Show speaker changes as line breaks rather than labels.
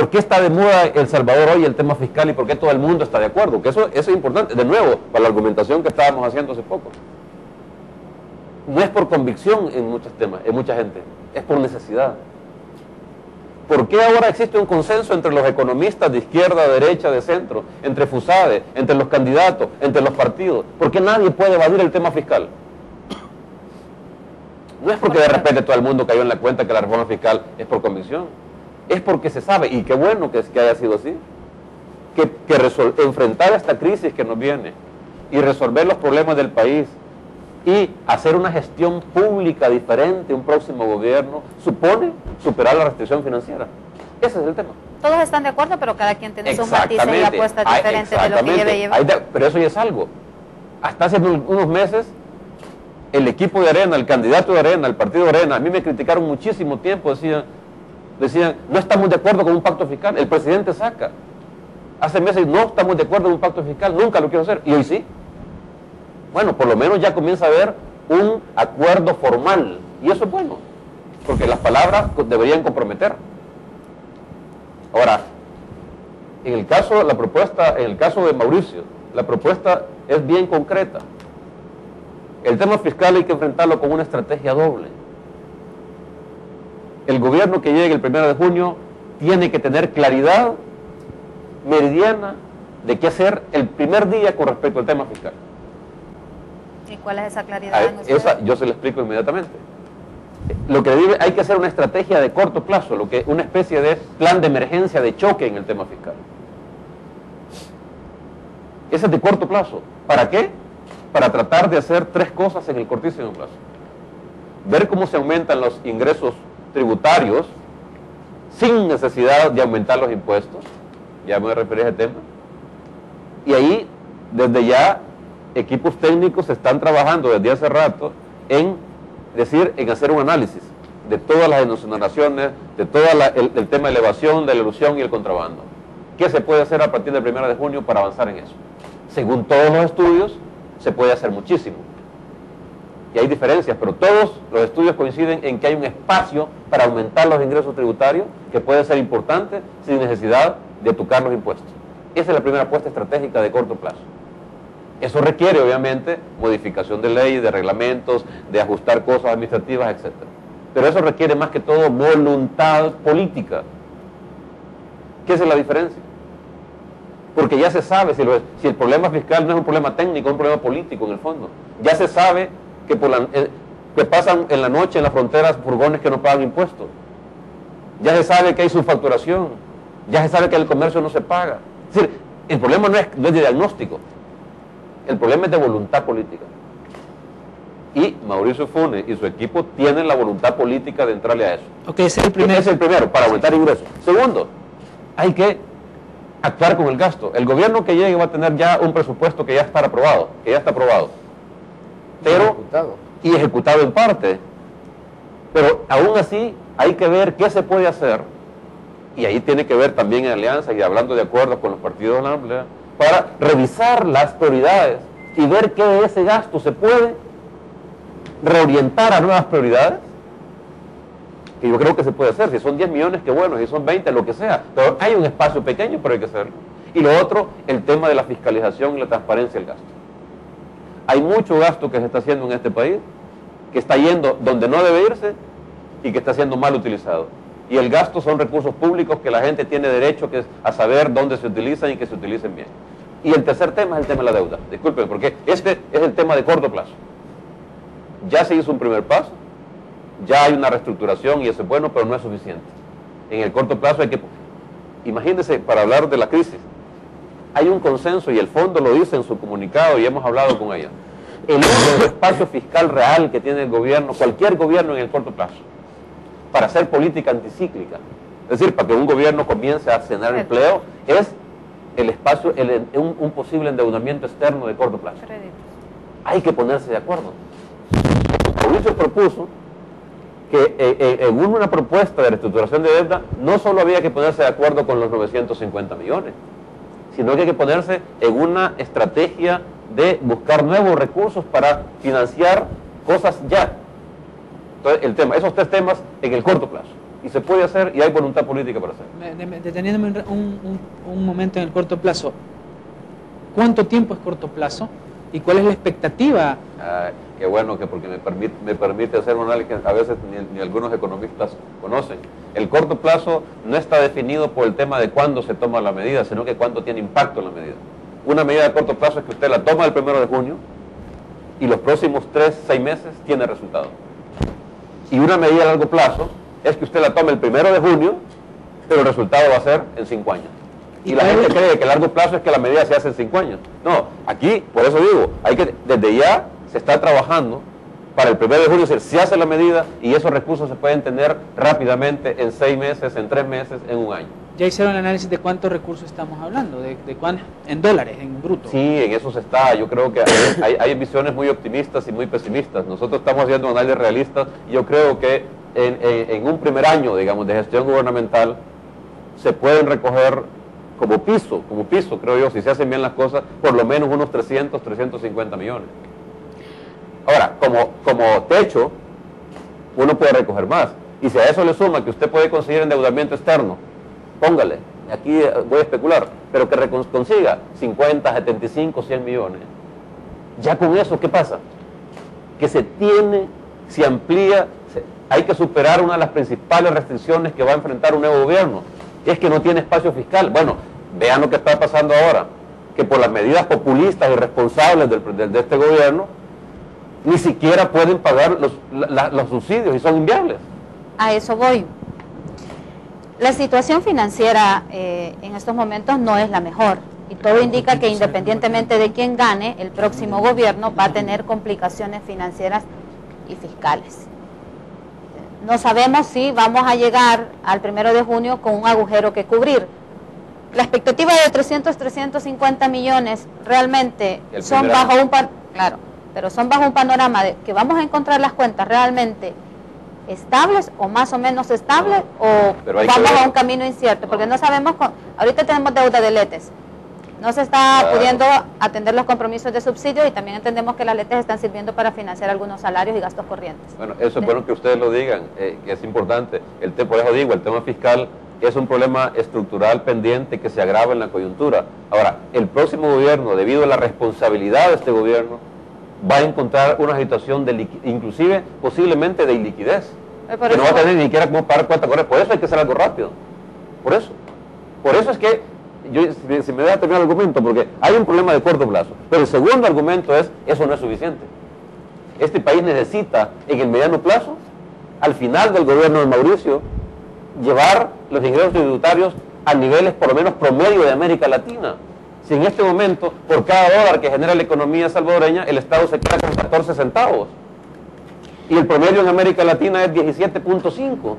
¿Por qué está de moda El Salvador hoy el tema fiscal y por qué todo el mundo está de acuerdo? Que eso es importante, de nuevo, para la argumentación que estábamos haciendo hace poco. No es por convicción en muchos temas, en mucha gente, es por necesidad. ¿Por qué ahora existe un consenso entre los economistas de izquierda, derecha, de centro, entre FUSADE, entre los candidatos, entre los partidos? ¿Por qué nadie puede evadir el tema fiscal? No es porque de repente todo el mundo cayó en la cuenta que la reforma fiscal es por convicción. Es porque se sabe, y qué bueno que haya sido así, que enfrentar esta crisis que nos viene y resolver los problemas del país y hacer una gestión pública diferente, un próximo gobierno, supone superar la restricción financiera. Ese es el tema.
Todos están de acuerdo, pero cada quien tiene sus matices y apuestas diferentes de lo que lleve.
Pero eso ya es algo. Hasta hace unos meses, el equipo de Arena, el candidato de Arena, el partido de Arena, a mí me criticaron muchísimo tiempo, decían, no estamos de acuerdo con un pacto fiscal. El presidente saca. Hace meses no estamos de acuerdo con un pacto fiscal, nunca lo quiero hacer. Y hoy sí. Bueno, por lo menos ya comienza a haber un acuerdo formal. Y eso es bueno, porque las palabras deberían comprometer. Ahora, en el caso de Mauricio, la propuesta es bien concreta. El tema fiscal hay que enfrentarlo con una estrategia doble. El gobierno que llegue el 1 de junio tiene que tener claridad meridiana de qué hacer el primer día con respecto al tema fiscal.
¿Y cuál es esa claridad?
Yo se lo explico inmediatamente. Lo que hay que hacer una estrategia de corto plazo, una especie de plan de emergencia, de choque en el tema fiscal. Ese es de corto plazo. ¿Para qué? Para tratar de hacer 3 cosas en el cortísimo plazo. Ver cómo se aumentan los ingresos tributarios sin necesidad de aumentar los impuestos. Ya me voy a referir a ese tema. Y ahí, desde ya, equipos técnicos están trabajando desde hace rato en hacer un análisis de todas las exoneraciones, de todo el tema de evasión, de la elusión y el contrabando. ¿Qué se puede hacer a partir del 1 de junio para avanzar en eso? Según todos los estudios, se puede hacer muchísimo. Y hay diferencias, pero todos los estudios coinciden en que hay un espacio para aumentar los ingresos tributarios que puede ser importante sin necesidad de tocar los impuestos. Esa es la primera apuesta estratégica de corto plazo. Eso requiere, obviamente, modificación de leyes, de reglamentos, de ajustar cosas administrativas, etc. Pero eso requiere más que todo voluntad política. ¿Qué es la diferencia? Porque ya se sabe si el problema fiscal no es un problema técnico, es un problema político en el fondo. Ya se sabe que pasan en la noche en las fronteras furgones que no pagan impuestos. Ya se sabe que hay subfacturación. Ya se sabe que el comercio no se paga. Es decir, el problema no es de diagnóstico. El problema es de voluntad política. Y Mauricio Funes y su equipo tienen la voluntad política de entrarle a eso.
Ok, ese es el primero.
Ese es el primero, para aumentar ingresos. Segundo, hay que actuar con el gasto. El gobierno que llegue va a tener ya un presupuesto que ya está aprobado, pero ejecutado en parte. Pero aún así hay que ver qué se puede hacer, y ahí tiene que ver también en alianza y hablando de acuerdo con los partidos de la Asamblea, para revisar las prioridades y ver qué de ese gasto se puede reorientar a nuevas prioridades, que yo creo que se puede hacer. Si son 10 millones, qué bueno, si son 20, lo que sea, pero hay un espacio pequeño, pero hay que hacerlo. Y lo otro, el tema de la fiscalización y la transparencia del gasto. Hay mucho gasto que se está haciendo en este país, que está yendo donde no debe irse y que está siendo mal utilizado. Y el gasto son recursos públicos que la gente tiene derecho a saber dónde se utilizan y que se utilicen bien. Y el tercer tema es el tema de la deuda. Disculpen, porque este es el tema de corto plazo. Ya se hizo un primer paso, ya hay una reestructuración y eso es bueno, pero no es suficiente. En el corto plazo hay que... Imagínense, para hablar de la crisis, hay un consenso y el fondo lo dice en su comunicado y hemos hablado con ella. El único espacio fiscal real que tiene el gobierno, cualquier gobierno en el corto plazo, para hacer política anticíclica, es decir, para que un gobierno comience a generar empleo, es el espacio, un posible endeudamiento externo de corto plazo. Hay que ponerse de acuerdo. Mauricio propuso que en una propuesta de reestructuración de deuda no solo había que ponerse de acuerdo con los 950 millones, sino que hay que ponerse en una estrategia de buscar nuevos recursos para financiar cosas ya. Entonces, esos 3 temas en el corto plazo. y se puede hacer y hay voluntad política para hacerlo.
Deteniéndome un momento en el corto plazo, ¿cuánto tiempo es corto plazo? ¿Y cuál es la expectativa?
Qué bueno que porque me permite hacer un análisis que a veces ni algunos economistas conocen. El corto plazo no está definido por el tema de cuándo se toma la medida, sino que cuándo tiene impacto en la medida. Una medida de corto plazo es que usted la toma el 1 de junio y los próximos 3-6 meses tiene resultado. Y una medida a largo plazo es que usted la tome el 1 de junio, pero el resultado va a ser en 5 años. Y la gente cree que a largo plazo es que la medida se hace en 5 años. No, aquí, por eso digo, desde ya se está trabajando para el 1 de junio, se hace la medida y esos recursos se pueden tener rápidamente en 6 meses, en 3 meses, en 1 año.
¿Ya hicieron el análisis de cuántos recursos estamos hablando? ¿De cuánto? ¿En dólares, en bruto?
Sí, en eso se está. Yo creo que hay visiones muy optimistas y muy pesimistas. Nosotros estamos haciendo un análisis realista y yo creo que en un primer año, digamos, de gestión gubernamental se pueden recoger como piso, creo yo, si se hacen bien las cosas, por lo menos unos 300-350 millones. Ahora, como techo, uno puede recoger más. Y si a eso le suma que usted puede conseguir endeudamiento externo, póngale, aquí voy a especular, pero que consiga 50, 75, 100 millones. Ya con eso, ¿qué pasa? Que se amplía, hay que superar una de las principales restricciones que va a enfrentar un nuevo gobierno. Es que no tiene espacio fiscal. Bueno, vean lo que está pasando ahora, que por las medidas populistas y responsables de este gobierno, ni siquiera pueden pagar los subsidios y son inviables.
A eso voy. La situación financiera en estos momentos no es la mejor y todo indica que independientemente de quién gane, el próximo gobierno va a tener complicaciones financieras y fiscales. No sabemos si vamos a llegar al 1 de junio con un agujero que cubrir. La expectativa de 350 millones realmente son bajo un panorama de que vamos a encontrar las cuentas realmente estables o más o menos estables o vamos a un camino incierto, porque no sabemos, ahorita tenemos deuda de letes, no se está pudiendo atender los compromisos de subsidio y también entendemos que las letes están sirviendo para financiar algunos salarios y gastos corrientes.
Bueno, eso es bueno que ustedes lo digan, que es importante. Por eso digo, el tema fiscal es un problema estructural pendiente que se agrava en la coyuntura. Ahora, el próximo gobierno, debido a la responsabilidad de este gobierno, va a encontrar una situación inclusive posiblemente de iliquidez, que no va a tener ni siquiera cómo pagar cuenta corriente. Por eso hay que hacer algo rápido. Por eso es que si me deja terminar el argumento, porque hay un problema de corto plazo, pero el segundo argumento es, eso no es suficiente. Este país necesita, en el mediano plazo, al final del gobierno de Mauricio, llevar los ingresos tributarios a niveles por lo menos promedio de América Latina. Si en este momento, por cada dólar que genera la economía salvadoreña, el Estado se queda con 14 centavos, y el promedio en América Latina es 17.5,